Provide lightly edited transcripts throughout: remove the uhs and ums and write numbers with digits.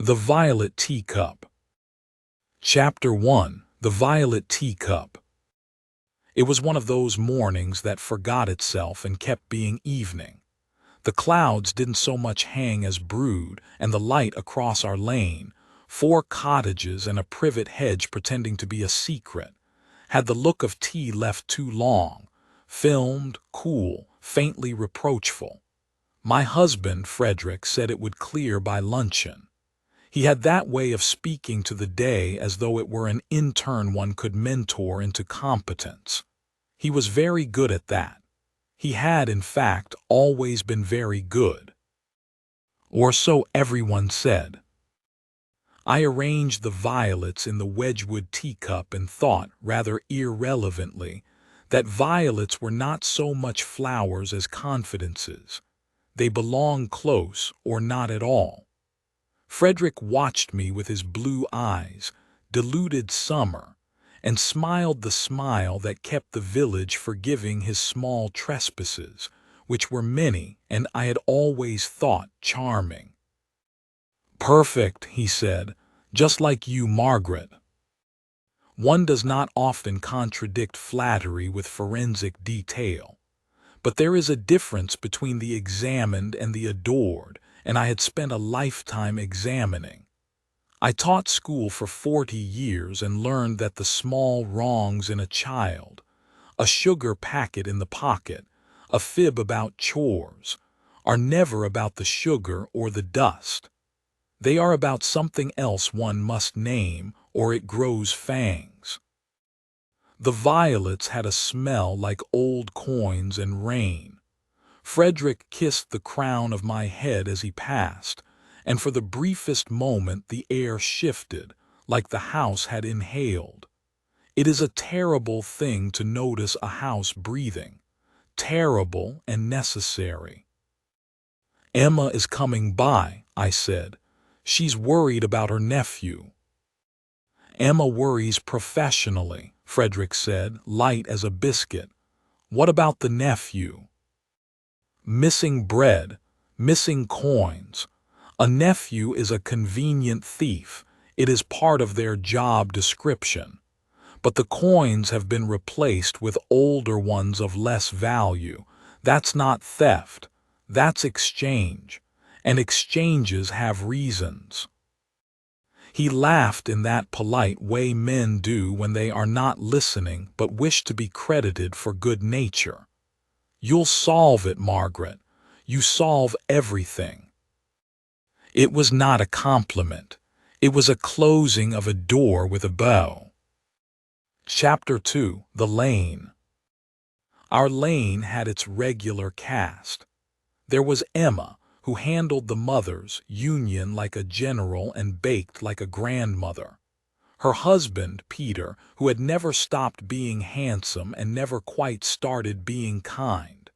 The Violet Teacup. Chapter 1. The Violet Teacup. It was one of those mornings that forgot itself and kept being evening. The clouds didn't so much hang as brood, and the light across our lane, 4 cottages and a privet hedge pretending to be a secret, had the look of tea left too long, filmed, cool, faintly reproachful. My husband, Frederick, said it would clear by luncheon. He had that way of speaking to the day as though it were an intern one could mentor into competence. He was very good at that. He had, in fact, always been very good. Or so everyone said. I arranged the violets in the Wedgwood teacup and thought, rather irrelevantly, that violets were not so much flowers as confidences. They belong close or not at all. Frederick watched me with his blue eyes, deluded summer, and smiled the smile that kept the village forgiving his small trespasses, which were many and I had always thought charming. "Perfect," he said, "just like you, Margaret." One does not often contradict flattery with forensic detail, but there is a difference between the examined and the adored, and I had spent a lifetime examining. I taught school for 40 years and learned that the small wrongs in a child, a sugar packet in the pocket, a fib about chores, are never about the sugar or the dust. They are about something else one must name, or it grows fangs. The violets had a smell like old coins and rain. Frederick kissed the crown of my head as he passed, and for the briefest moment the air shifted, like the house had inhaled. It is a terrible thing to notice a house breathing, terrible and necessary. "Emma is coming by," I said. "She's worried about her nephew." "Emma worries professionally," Frederick said, light as a biscuit. "What about the nephew?" "Missing bread, missing coins. A nephew is a convenient thief. It is part of their job description. But the coins have been replaced with older ones of less value. That's not theft. That's exchange. And exchanges have reasons." He laughed in that polite way men do when they are not listening but wish to be credited for good nature. "You'll solve it, Margaret. You solve everything." It was not a compliment. It was a closing of a door with a bow. Chapter 2. The Lane. Our lane had its regular cast. There was Emma, who handled the mothers, Union like a general and baked like a grandmother. Her husband, Peter, who had never stopped being handsome and never quite started being kind.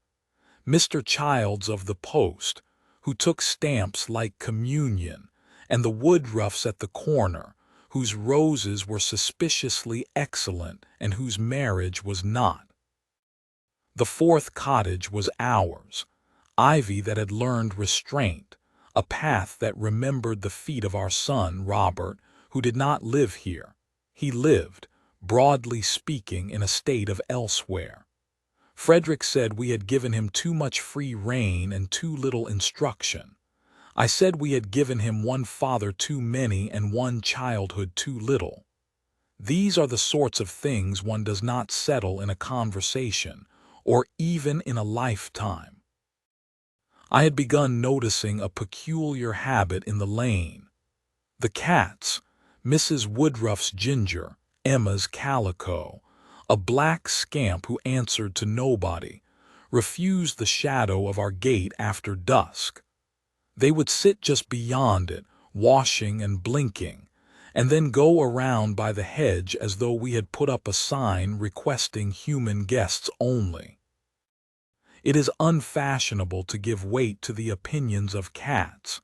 Mr. Childs of the Post, who took stamps like communion, and the Woodruffs at the corner, whose roses were suspiciously excellent and whose marriage was not. The 4th cottage was ours, ivy that had learned restraint, a path that remembered the feet of our son, Robert, who did not live here. He lived, broadly speaking, in a state of elsewhere. Frederick said we had given him too much free rein and too little instruction. I said we had given him one father too many and one childhood too little. These are the sorts of things one does not settle in a conversation, or even in a lifetime. I had begun noticing a peculiar habit in the lane. The cats, Mrs. Woodruff's ginger, Emma's calico, a black scamp who answered to nobody, refused the shadow of our gate after dusk. They would sit just beyond it, washing and blinking, and then go around by the hedge as though we had put up a sign requesting human guests only. It is unfashionable to give weight to the opinions of cats.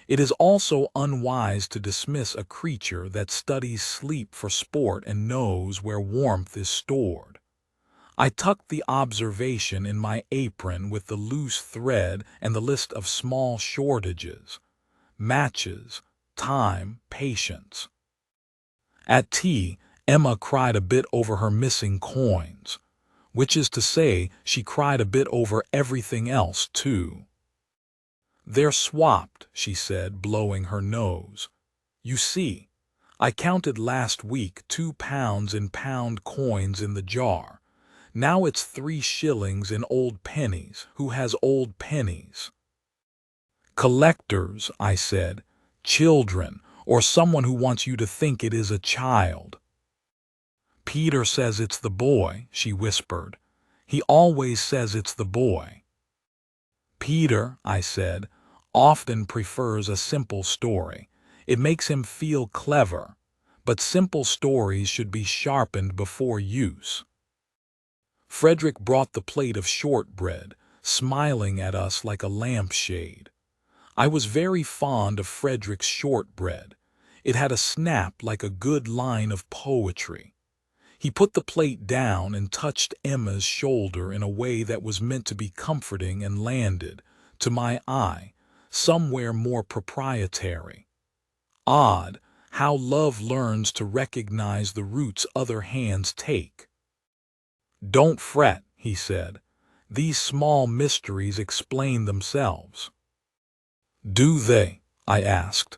It is also unwise to dismiss a creature that studies sleep for sport and knows where warmth is stored. I tucked the observation in my apron with the loose thread and the list of small shortages: matches, time, patience. At tea, Emma cried a bit over her missing coins, which is to say, she cried a bit over everything else, too. "They're swapped," she said, blowing her nose. "You see, I counted last week 2 pounds in pound coins in the jar. Now it's 3 shillings in old pennies. Who has old pennies?" "Collectors," I said. "Children, or someone who wants you to think it is a child." "Peter says it's the boy," she whispered. "He always says it's the boy." "Peter," I said, "often prefers a simple story. It makes him feel clever, but simple stories should be sharpened before use." Frederick brought the plate of shortbread, smiling at us like a lampshade. I was very fond of Frederick's shortbread. It had a snap like a good line of poetry. He put the plate down and touched Emma's shoulder in a way that was meant to be comforting and landed, to my eye, somewhere more proprietary. Odd how love learns to recognize the routes other hands take. "Don't fret," he said. "These small mysteries explain themselves." "Do they?" I asked,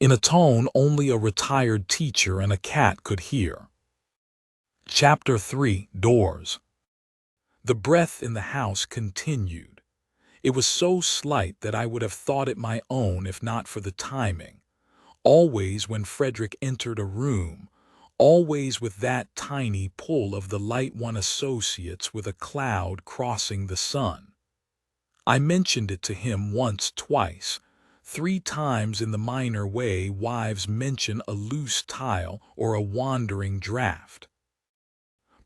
in a tone only a retired teacher and a cat could hear. Chapter 3: Doors. The breath in the house continued. It was so slight that I would have thought it my own if not for the timing. Always when Frederick entered a room, always with that tiny pull of the light one associates with a cloud crossing the sun. I mentioned it to him once, twice, 3 times in the minor way wives mention a loose tile or a wandering draught.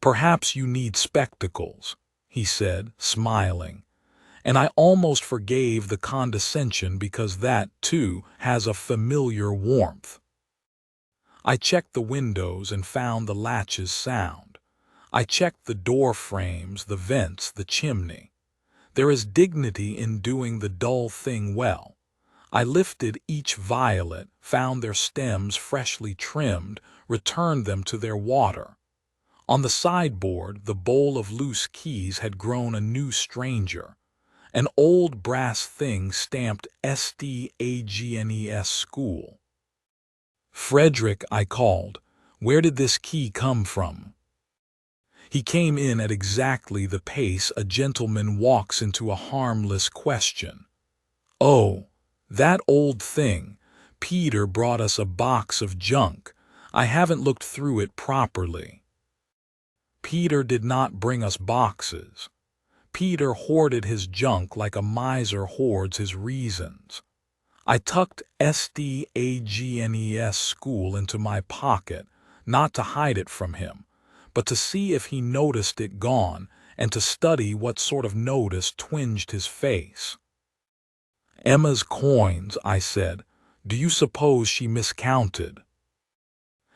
"Perhaps you need spectacles," he said, smiling, and I almost forgave the condescension because that, too, has a familiar warmth. I checked the windows and found the latches sound. I checked the door frames, the vents, the chimney. There is dignity in doing the dull thing well. I lifted each violet, found their stems freshly trimmed, returned them to their water. On the sideboard, the bowl of loose keys had grown a new stranger. An old brass thing stamped STAGNES school. "Frederick," I called, "where did this key come from?" He came in at exactly the pace a gentleman walks into a harmless question. "Oh, that old thing. Peter brought us a box of junk. I haven't looked through it properly." Peter did not bring us boxes. Peter hoarded his junk like a miser hoards his reasons. I tucked STAGNES school into my pocket, not to hide it from him, but to see if he noticed it gone and to study what sort of notice twinged his face. "Emma's coins," I said. "Do you suppose she miscounted?"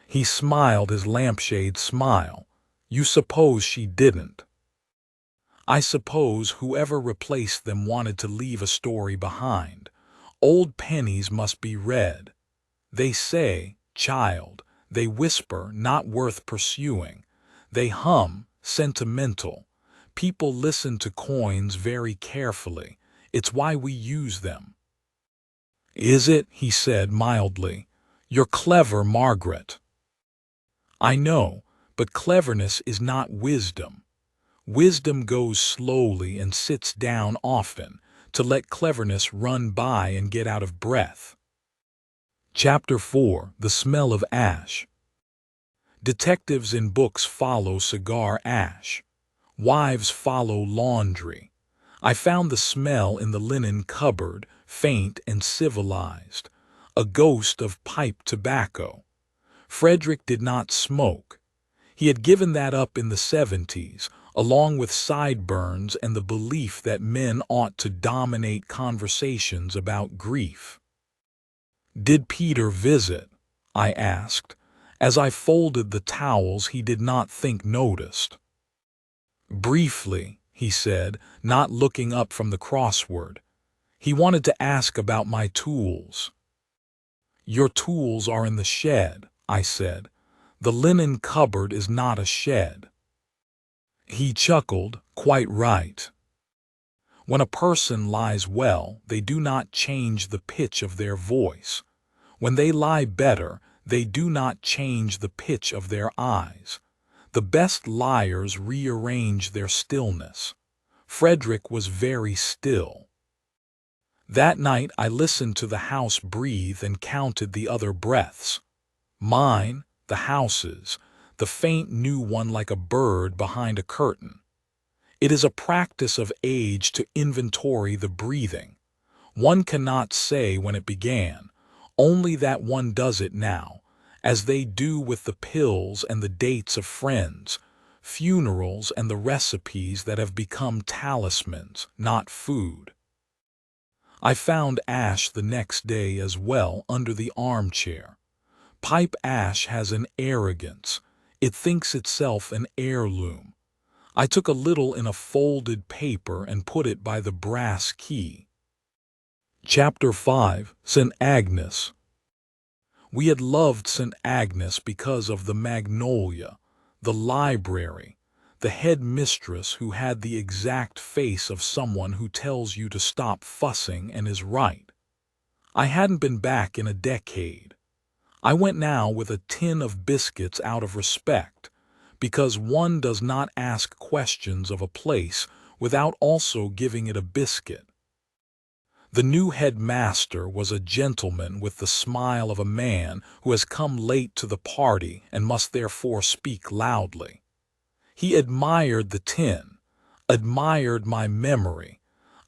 He smiled his lampshade smile. "You suppose she didn't?" "I suppose whoever replaced them wanted to leave a story behind. Old pennies must be read. They say, child, they whisper, not worth pursuing. They hum, sentimental. People listen to coins very carefully. It's why we use them." "Is it?" he said mildly. "You're clever, Margaret." "I know, but cleverness is not wisdom. Wisdom goes slowly and sits down often to let cleverness run by and get out of breath." Chapter 4: The Smell of Ash. Detectives in books follow cigar ash. Wives follow laundry. I found the smell in the linen cupboard, faint and civilized, a ghost of pipe tobacco. Frederick did not smoke. He had given that up in the 70s, along with sideburns and the belief that men ought to dominate conversations about grief. "Did Peter visit?" I asked. As I folded the towels he did not think noticed. "Briefly," he said, not looking up from the crossword. "He wanted to ask about my tools." Your tools are in the shed, I said. The linen cupboard is not a shed. He chuckled, quite right. When a person lies well, they do not change the pitch of their voice. When they lie better, they do not change the pitch of their eyes. The best liars rearrange their stillness. Frederick was very still. That night I listened to the house breathe and counted the other breaths. Mine, the house's, the faint new one like a bird behind a curtain. It is a practice of age to inventory the breathing. One cannot say when it began, only that one does it now, as they do with the pills and the dates of friends, funerals and the recipes that have become talismans, not food. I found ash the next day as well under the armchair. Pipe ash has an arrogance. It thinks itself an heirloom. I took a little in a folded paper and put it by the brass key. Chapter 5, St. Agnes. We had loved St. Agnes because of the magnolia, the library, the head mistress who had the exact face of someone who tells you to stop fussing and is right. I hadn't been back in a decade. I went now with a tin of biscuits out of respect, because one does not ask questions of a place without also giving it a biscuit. The new headmaster was a gentleman with the smile of a man who has come late to the party and must therefore speak loudly. He admired the tin, admired my memory,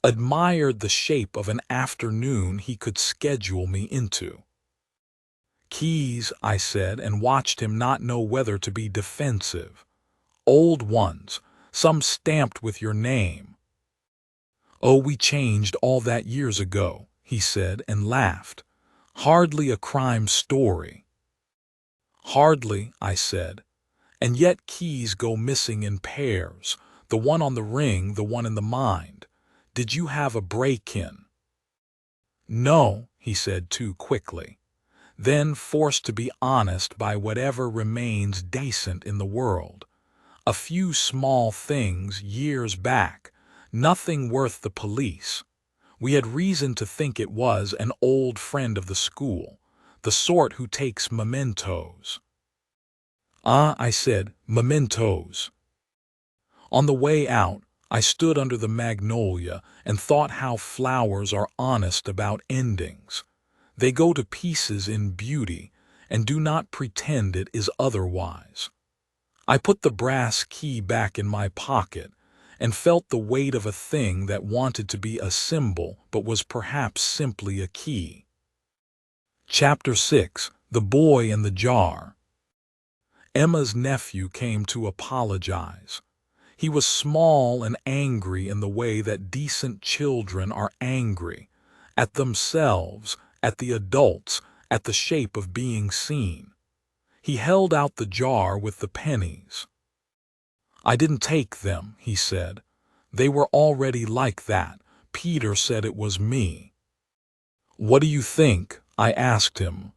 admired the shape of an afternoon he could schedule me into. Keys, I said, and watched him not know whether to be defensive. Old ones, some stamped with your name. Oh, we changed all that years ago, he said, and laughed. Hardly a crime story. Hardly, I said. And yet keys go missing in pairs, the one on the ring, the one in the mind. Did you have a break-in? No, he said too quickly. Then forced to be honest by whatever remains decent in the world. A few small things years back, nothing worth the police. We had reason to think it was an old friend of the school, the sort who takes mementos. Ah, I said, mementos. On the way out, I stood under the magnolia and thought how flowers are honest about endings. They go to pieces in beauty and do not pretend it is otherwise. I put the brass key back in my pocket and felt the weight of a thing that wanted to be a symbol but was perhaps simply a key. Chapter 6, The Boy and the Jar. Emma's nephew came to apologize. He was small and angry in the way that decent children are angry, at themselves, at the adults, at the shape of being seen. He held out the jar with the pennies. I didn't take them, he said. They were already like that. Peter said it was me. What do you think? I asked him.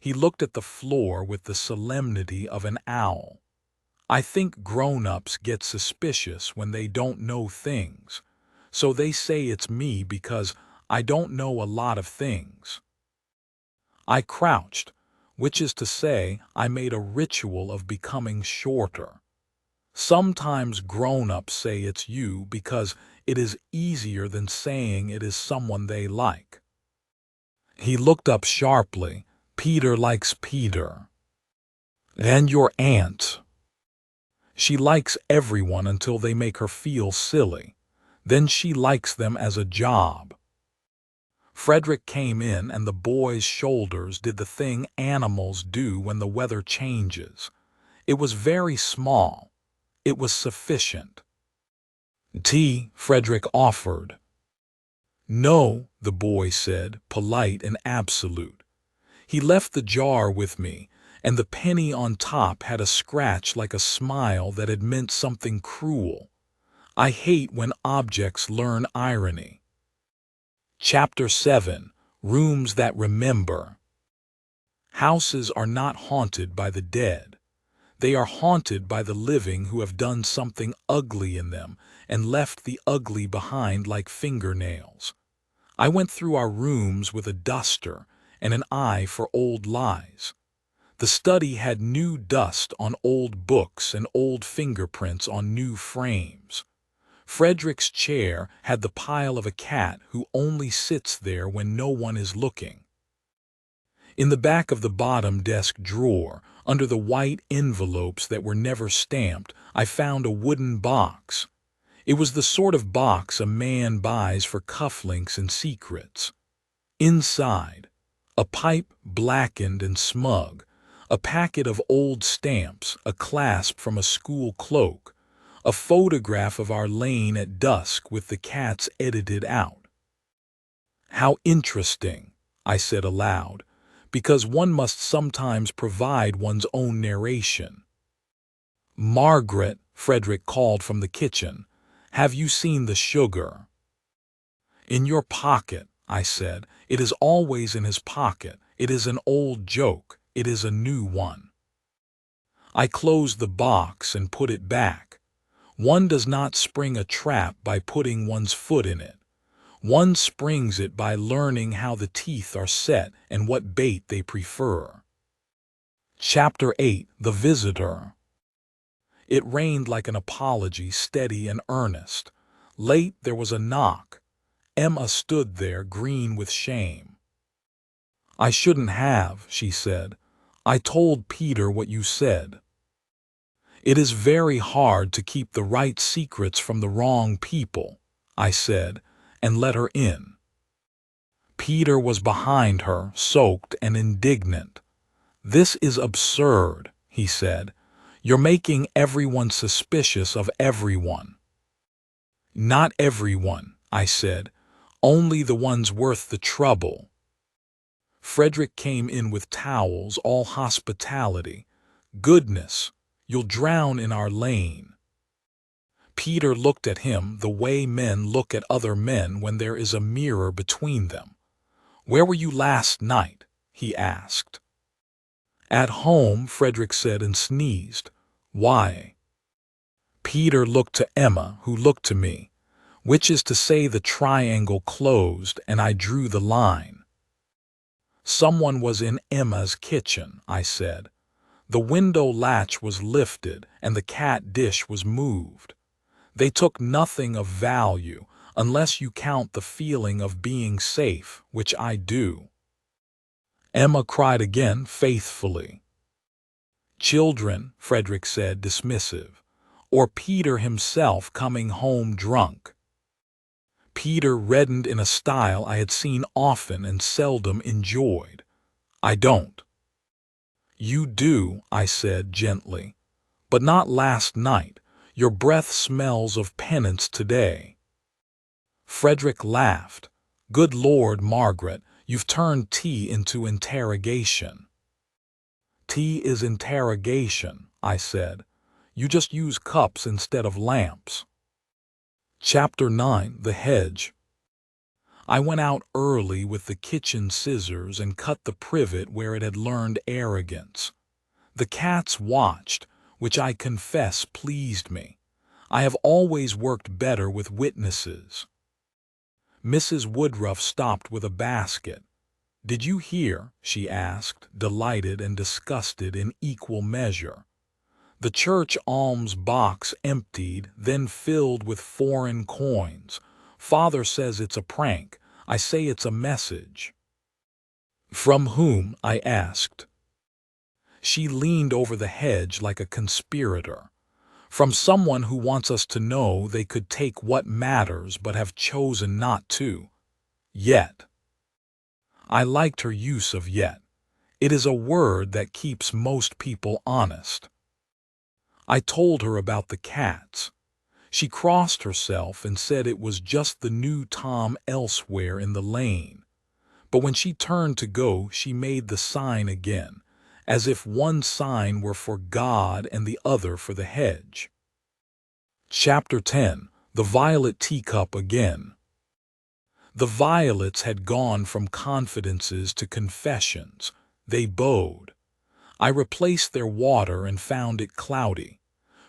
He looked at the floor with the solemnity of an owl. I think grown-ups get suspicious when they don't know things, so they say it's me because I don't know a lot of things. I crouched, which is to say, I made a ritual of becoming shorter. Sometimes grown-ups say it's you because it is easier than saying it is someone they like. He looked up sharply. Peter likes Peter. And your aunt. She likes everyone until they make her feel silly. Then she likes them as a job. Frederick came in and the boy's shoulders did the thing animals do when the weather changes. It was very small. It was sufficient. Tea, Frederick offered. No, the boy said, polite and absolute. He left the jar with me, and the penny on top had a scratch like a smile that had meant something cruel. I hate when objects learn irony. Chapter 7, Rooms That Remember. Houses are not haunted by the dead. They are haunted by the living who have done something ugly in them and left the ugly behind like fingernails. I went through our rooms with a duster and an eye for old lies. The study had new dust on old books and old fingerprints on new frames. Frederick's chair had the pile of a cat who only sits there when no one is looking. In the back of the bottom desk drawer, under the white envelopes that were never stamped, I found a wooden box. It was the sort of box a man buys for cufflinks and secrets. Inside, a pipe blackened and smug, a packet of old stamps, a clasp from a school cloak, a photograph of our lane at dusk with the cats edited out. "How interesting," I said aloud, because one must sometimes provide one's own narration. "Margaret," Frederick called from the kitchen, "have you seen the sugar?" "In your pocket," I said. "It is always in his pocket. It is an old joke. It is a new one." I closed the box and put it back. One does not spring a trap by putting one's foot in it. One springs it by learning how the teeth are set and what bait they prefer. Chapter 8: The Visitor. It rained like an apology, steady and earnest. Late there was a knock. Emma stood there, green with shame. "I shouldn't have," she said. "I told Peter what you said." "It is very hard to keep the right secrets from the wrong people," I said, and let her in. Peter was behind her, soaked and indignant. "This is absurd," he said. "You're making everyone suspicious of everyone." "Not everyone," I said. "Only the ones worth the trouble." Frederick came in with towels, all hospitality. "Goodness, you'll drown in our lane." Peter looked at him the way men look at other men when there is a mirror between them. "Where were you last night?" he asked. "At home," Frederick said and sneezed. "Why?" Peter looked to Emma, who looked to me, which is to say the triangle closed, and I drew the line. "Someone was in Emma's kitchen," I said. "The window latch was lifted, and the cat dish was moved. They took nothing of value, unless you count the feeling of being safe, which I do." Emma cried again, faithfully. "Children," Frederick said, dismissive, "or Peter himself coming home drunk." Peter reddened in a style I had seen often and seldom enjoyed. "I don't." "You do," I said gently, "but not last night. Your breath smells of penance today." Frederick laughed. "Good Lord, Margaret, you've turned tea into interrogation." "Tea is interrogation," I said. "You just use cups instead of lamps." Chapter 9: The Hedge. I went out early with the kitchen scissors and cut the privet where it had learned arrogance. The cats watched, which I confess pleased me. I have always worked better with witnesses. Mrs. Woodruff stopped with a basket. "Did you hear?" she asked, delighted and disgusted in equal measure. "The church alms box emptied, then filled with foreign coins. Father says it's a prank. I say it's a message." "From whom?" I asked. She leaned over the hedge like a conspirator. "From someone who wants us to know they could take what matters but have chosen not to. Yet." I liked her use of yet. It is a word that keeps most people honest. I told her about the cats. She crossed herself and said it was just the new Tom elsewhere in the lane. But when she turned to go, she made the sign again, as if one sign were for God and the other for the hedge. Chapter 10: The Violet Teacup Again. The violets had gone from confidences to confessions. They bowed. I replaced their water and found it cloudy.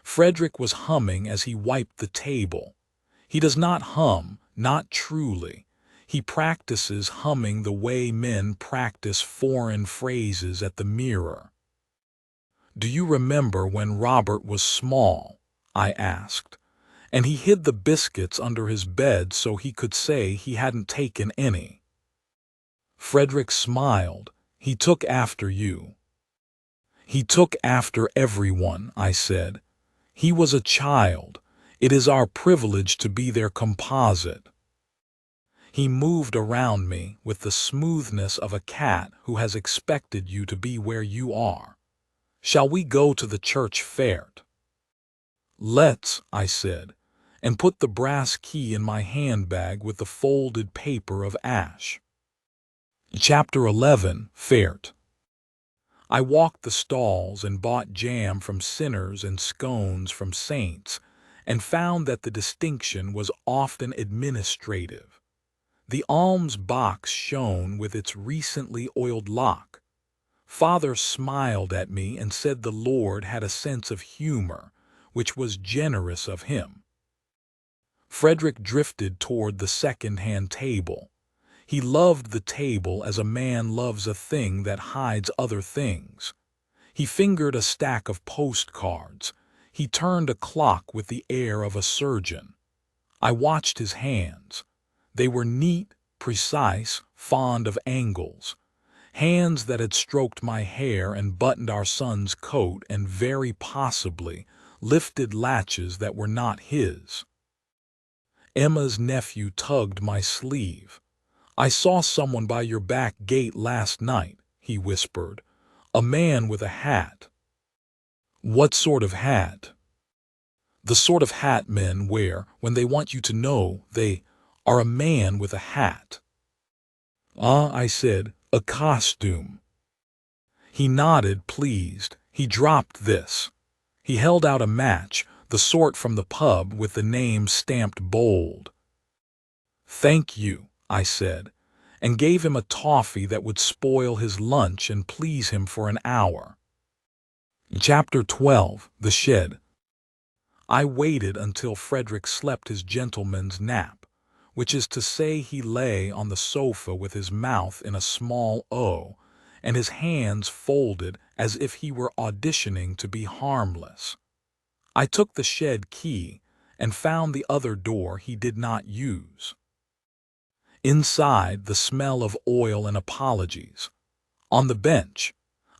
Frederick was humming as he wiped the table. He does not hum, not truly. He practices humming the way men practice foreign phrases at the mirror. "Do you remember when Robert was small?" I asked. "And he hid the biscuits under his bed so he could say he hadn't taken any." Frederick smiled. "He took after you." "He took after everyone," I said. "He was a child. It is our privilege to be their composite." He moved around me with the smoothness of a cat who has expected you to be where you are. "Shall we go to the church fair?" "Let's," I said, and put the brass key in my handbag with the folded paper of ash. Chapter 11, Fairt. I walked the stalls and bought jam from sinners and scones from saints, and found that the distinction was often administrative. The alms box shone with its recently oiled lock. Father smiled at me and said the Lord had a sense of humor, which was generous of him. Frederick drifted toward the second-hand table. He loved the table as a man loves a thing that hides other things. He fingered a stack of postcards. He turned a clock with the air of a surgeon. I watched his hands. They were neat, precise, fond of angles. Hands that had stroked my hair and buttoned our son's coat and very possibly lifted latches that were not his. Emma's nephew tugged my sleeve. "I saw someone by your back gate last night," he whispered. "A man with a hat." "What sort of hat?" "The sort of hat men wear when they want you to know they are a man with a hat." "Ah," I said, "a costume." He nodded, pleased. He dropped this. He held out a match, the sort from the pub with the name stamped bold. "Thank you," I said, and gave him a toffee that would spoil his lunch and please him for an hour. Chapter 12, The Shed. I waited until Frederick slept his gentleman's nap, which is to say he lay on the sofa with his mouth in a small O and his hands folded as if he were auditioning to be harmless. I took the shed key and found the other door he did not use. Inside, the smell of oil and apologies. On the bench,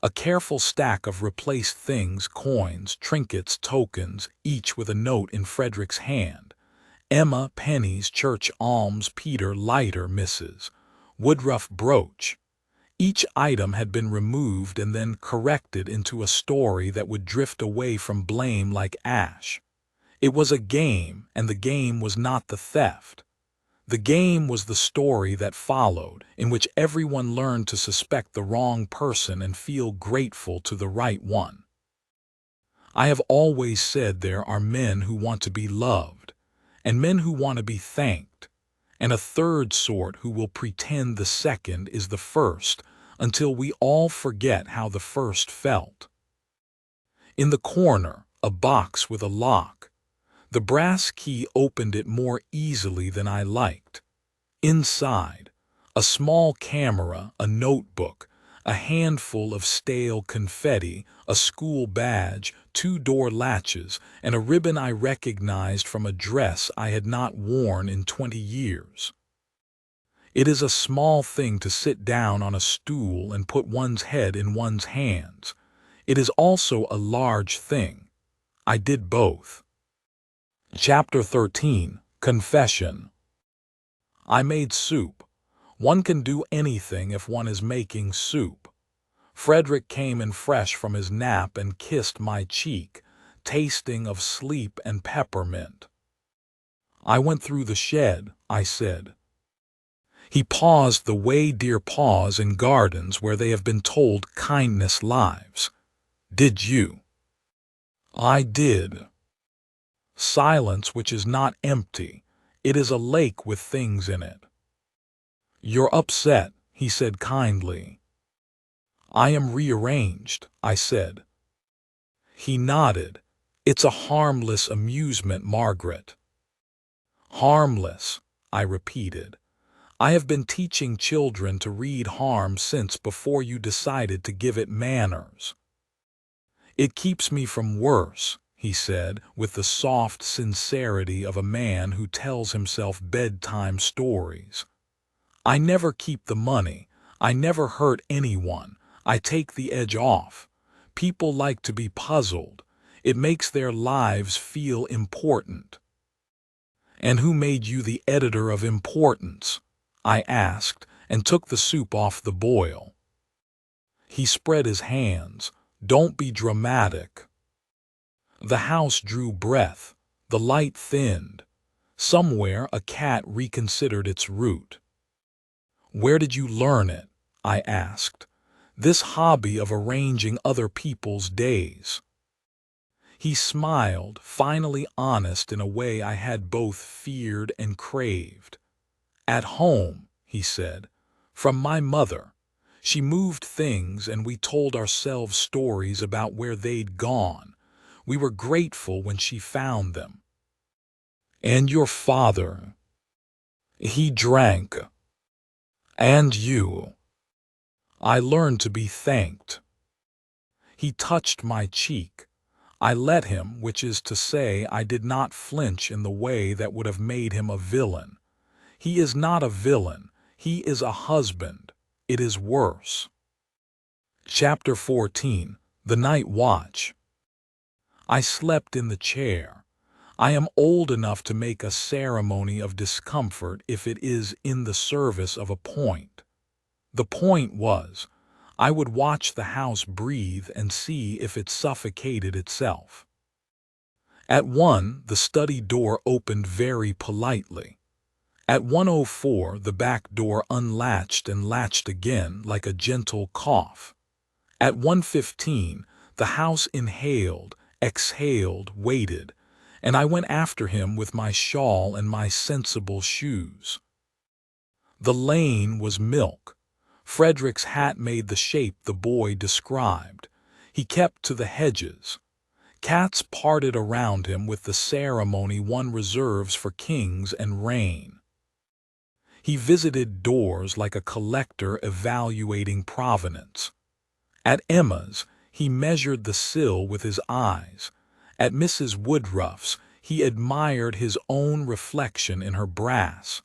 a careful stack of replaced things, coins, trinkets, tokens, each with a note in Frederick's hand. Emma, pennies, church alms, Peter, lighter, Mrs. Woodruff, brooch. Each item had been removed and then corrected into a story that would drift away from blame like ash. It was a game, and the game was not the theft. The game was the story that followed, in which everyone learned to suspect the wrong person and feel grateful to the right one. I have always said there are men who want to be loved, and men who want to be thanked, and a third sort who will pretend the second is the first until we all forget how the first felt. In the corner, a box with a lock. The brass key opened it more easily than I liked. Inside, a small camera, a notebook, a handful of stale confetti, a school badge, 2 door latches, and a ribbon I recognized from a dress I had not worn in 20 years. It is a small thing to sit down on a stool and put one's head in one's hands. It is also a large thing. I did both. Chapter 13, Confession. I made soup. One can do anything if one is making soup. Frederick came in fresh from his nap and kissed my cheek, tasting of sleep and peppermint. "I went through the shed," I said. He paused the way deer pause in gardens where they have been told kindness lives. "Did you?" "I did." Silence which is not empty. It is a lake with things in it. "You're upset," he said kindly. I am rearranged, I said. He nodded. It's a harmless amusement, Margaret. Harmless, I repeated. I have been teaching children to read harm since before you decided to give it manners. It keeps me from worse, he said, with the soft sincerity of a man who tells himself bedtime stories. I never keep the money. I never hurt anyone. I take the edge off. People like to be puzzled. It makes their lives feel important. And who made you the editor of importance? I asked, and took the soup off the boil. He spread his hands. Don't be dramatic. The house drew breath. The light thinned. Somewhere a cat reconsidered its route. Where did you learn it? I asked. This hobby of arranging other people's days. He smiled, finally honest in a way I had both feared and craved. At home, he said, from my mother. She moved things and we told ourselves stories about where they'd gone. We were grateful when she found them. And your father? He drank. And you? I learned to be thanked. He touched my cheek. I let him, which is to say I did not flinch in the way that would have made him a villain. He is not a villain. He is a husband. It is worse. Chapter 14. The Night Watch. I slept in the chair. I am old enough to make a ceremony of discomfort if it is in the service of a point. The point was, I would watch the house breathe and see if it suffocated itself. At 1, the study door opened very politely. At 1:04, the back door unlatched and latched again like a gentle cough. At 1:15, the house inhaled, exhaled, waited, and I went after him with my shawl and my sensible shoes. The lane was milk. Frederick's hat made the shape the boy described. He kept to the hedges. Cats parted around him with the ceremony one reserves for kings and rain. He visited doors like a collector evaluating provenance. At Emma's, he measured the sill with his eyes. At Mrs. Woodruff's, he admired his own reflection in her brass.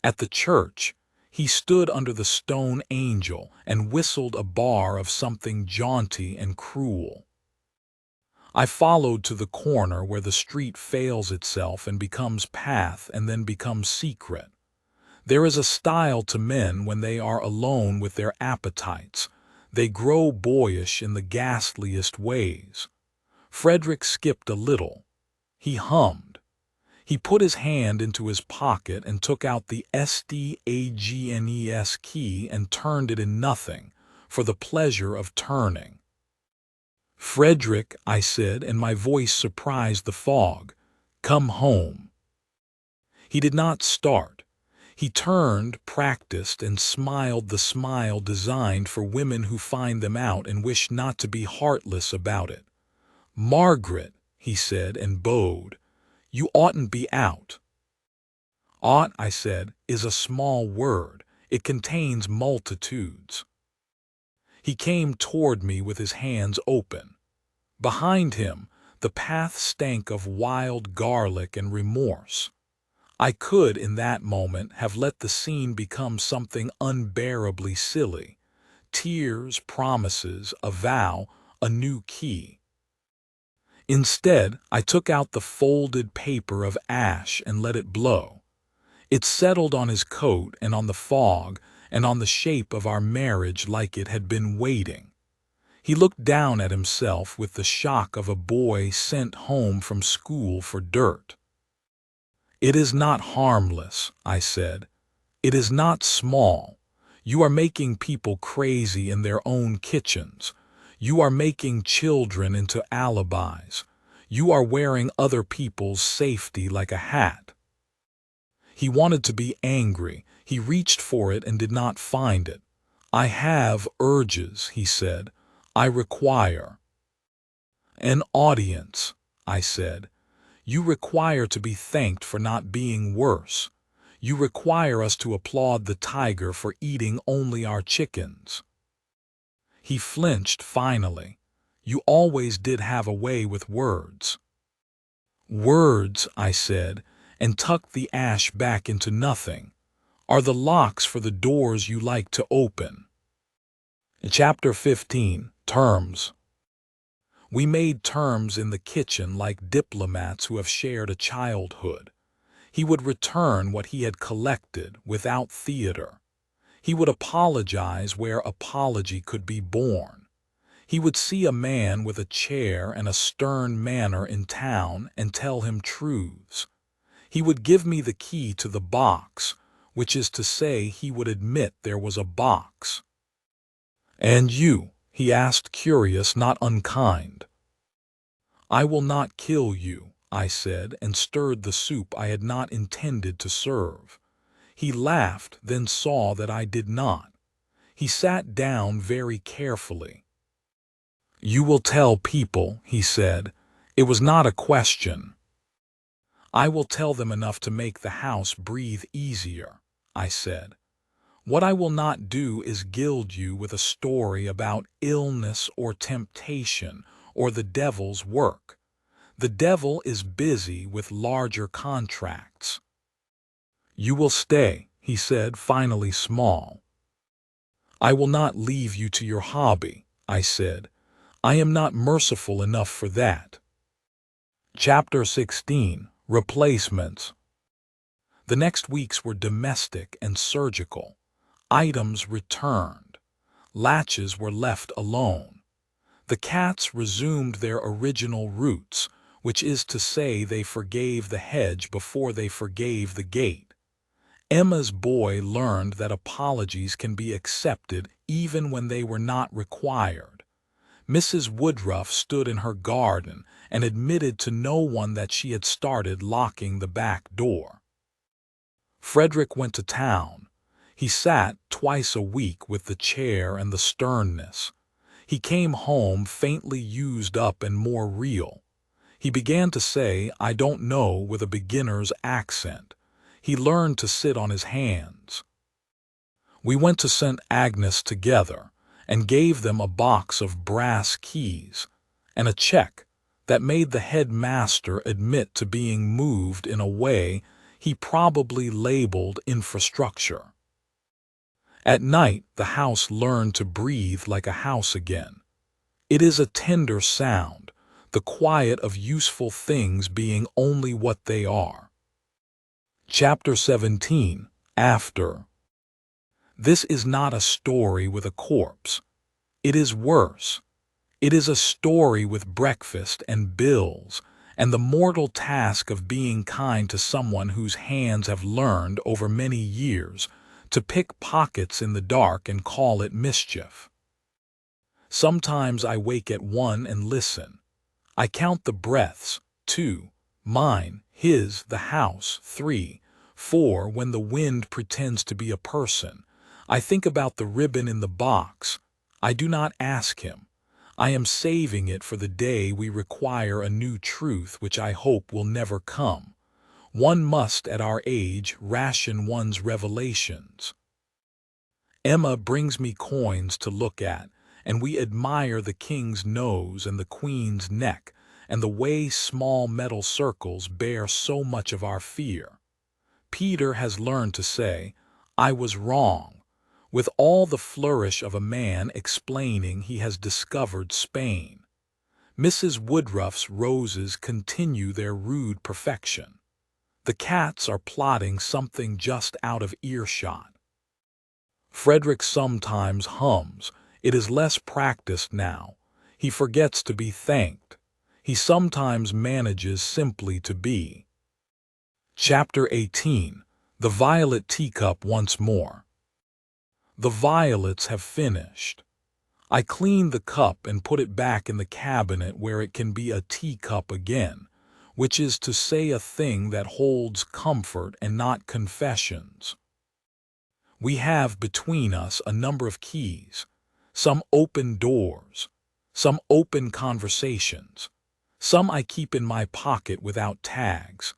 At the church, he stood under the stone angel and whistled a bar of something jaunty and cruel. I followed to the corner where the street fails itself and becomes path and then becomes secret. There is a style to men when they are alone with their appetites. They grow boyish in the ghastliest ways. Frederick skipped a little. He hummed. He put his hand into his pocket and took out the SDAGNES key and turned it in nothing, for the pleasure of turning. "Frederick," I said, and my voice surprised the fog, "come home." He did not start. He turned, practiced, and smiled the smile designed for women who find them out and wish not to be heartless about it. "Margaret," he said, and bowed. "You oughtn't be out." "Ought," I said, "is a small word. It contains multitudes." He came toward me with his hands open. Behind him, the path stank of wild garlic and remorse. I could, in that moment, have let the scene become something unbearably silly. Tears, promises, a vow, a new key. Instead, I took out the folded paper of ash and let it blow. It settled on his coat and on the fog and on the shape of our marriage like it had been waiting. He looked down at himself with the shock of a boy sent home from school for dirt. "It is not harmless," I said. "It is not small. You are making people crazy in their own kitchens. You are making children into alibis. You are wearing other people's safety like a hat." He wanted to be angry. He reached for it and did not find it. I have urges, he said. I require an audience, I said. You require to be thanked for not being worse. You require us to applaud the tiger for eating only our chickens. He flinched finally. You always did have a way with words. Words, I said, and tucked the ash back into nothing, are the locks for the doors you like to open. Chapter 15, Terms. We made terms in the kitchen like diplomats who have shared a childhood. He would return what he had collected without theater. He would apologize where apology could be born. He would see a man with a chair and a stern manner in town and tell him truths. He would give me the key to the box, which is to say he would admit there was a box. And you? He asked, curious, not unkind. I will not kill you, I said, and stirred the soup I had not intended to serve. He laughed, then saw that I did not. He sat down very carefully. You will tell people, he said. It was not a question. I will tell them enough to make the house breathe easier, I said. What I will not do is gild you with a story about illness or temptation or the devil's work. The devil is busy with larger contracts. You will stay, he said, finally small. I will not leave you to your hobby, I said. I am not merciful enough for that. Chapter 16, Replacements. The next weeks were domestic and surgical. Items returned. Latches were left alone. The cats resumed their original roots, which is to say they forgave the hedge before they forgave the gate. Emma's boy learned that apologies can be accepted even when they were not required. Mrs. Woodruff stood in her garden and admitted to no one that she had started locking the back door. Frederick went to town. He sat twice a week with the chair and the sternness. He came home faintly used up and more real. He began to say, I don't know, with a beginner's accent. He learned to sit on his hands. We went to St. Agnes together and gave them a box of brass keys and a check that made the headmaster admit to being moved in a way he probably labeled infrastructure. At night, the house learned to breathe like a house again. It is a tender sound, the quiet of useful things being only what they are. Chapter 17, After. This is not a story with a corpse. It is worse. It is a story with breakfast and bills, and the mortal task of being kind to someone whose hands have learned over many years to pick pockets in the dark and call it mischief. Sometimes I wake at 1 and listen. I count the breaths, 2, mine, his, the house, 3, 4, when the wind pretends to be a person. I think about the ribbon in the box. I do not ask him. I am saving it for the day we require a new truth which I hope will never come. One must, at our age, ration one's revelations. Emma brings me coins to look at, and we admire the king's nose and the queen's neck, and the way small metal circles bear so much of our fear. Peter has learned to say, I was wrong, with all the flourish of a man explaining he has discovered Spain. Mrs. Woodruff's roses continue their rude perfection. The cats are plotting something just out of earshot. Frederick sometimes hums. It is less practiced now. He forgets to be thanked. He sometimes manages simply to be. Chapter 18, The Violet Teacup once more. The violets have finished. I clean the cup and put it back in the cabinet where it can be a teacup again, which is to say a thing that holds comfort and not confessions. We have between us a number of keys, some open doors, some open conversations, some I keep in my pocket without tags.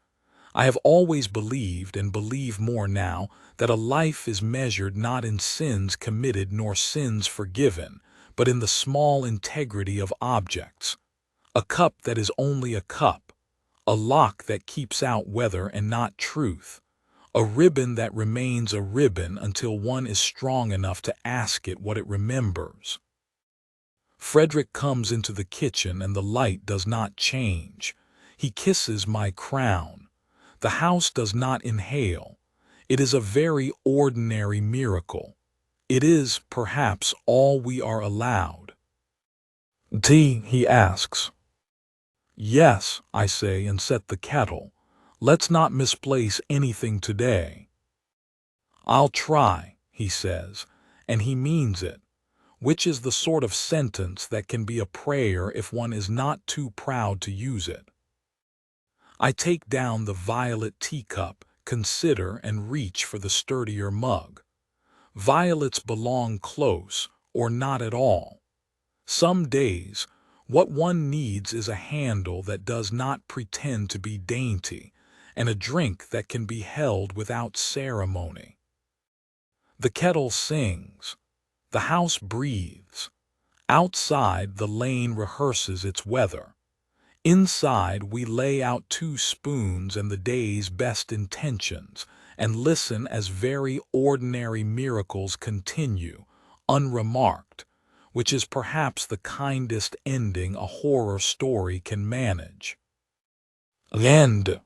I have always believed, and believe more now, that a life is measured not in sins committed nor sins forgiven, but in the small integrity of objects. A cup that is only a cup, a lock that keeps out weather and not truth, a ribbon that remains a ribbon until one is strong enough to ask it what it remembers. Frederick comes into the kitchen and the light does not change. He kisses my crown. The house does not inhale. It is a very ordinary miracle. It is, perhaps, all we are allowed. Tea, he asks. Yes, I say, and set the kettle. Let's not misplace anything today. I'll try, he says, and he means it, which is the sort of sentence that can be a prayer if one is not too proud to use it. I take down the violet teacup, consider, and reach for the sturdier mug. Violets belong close, or not at all. Some days, what one needs is a handle that does not pretend to be dainty, and a drink that can be held without ceremony. The kettle sings. The house breathes. Outside, the lane rehearses its weather. Inside, we lay out 2 spoons and the day's best intentions, and listen as very ordinary miracles continue, unremarked, which is perhaps the kindest ending a horror story can manage. End.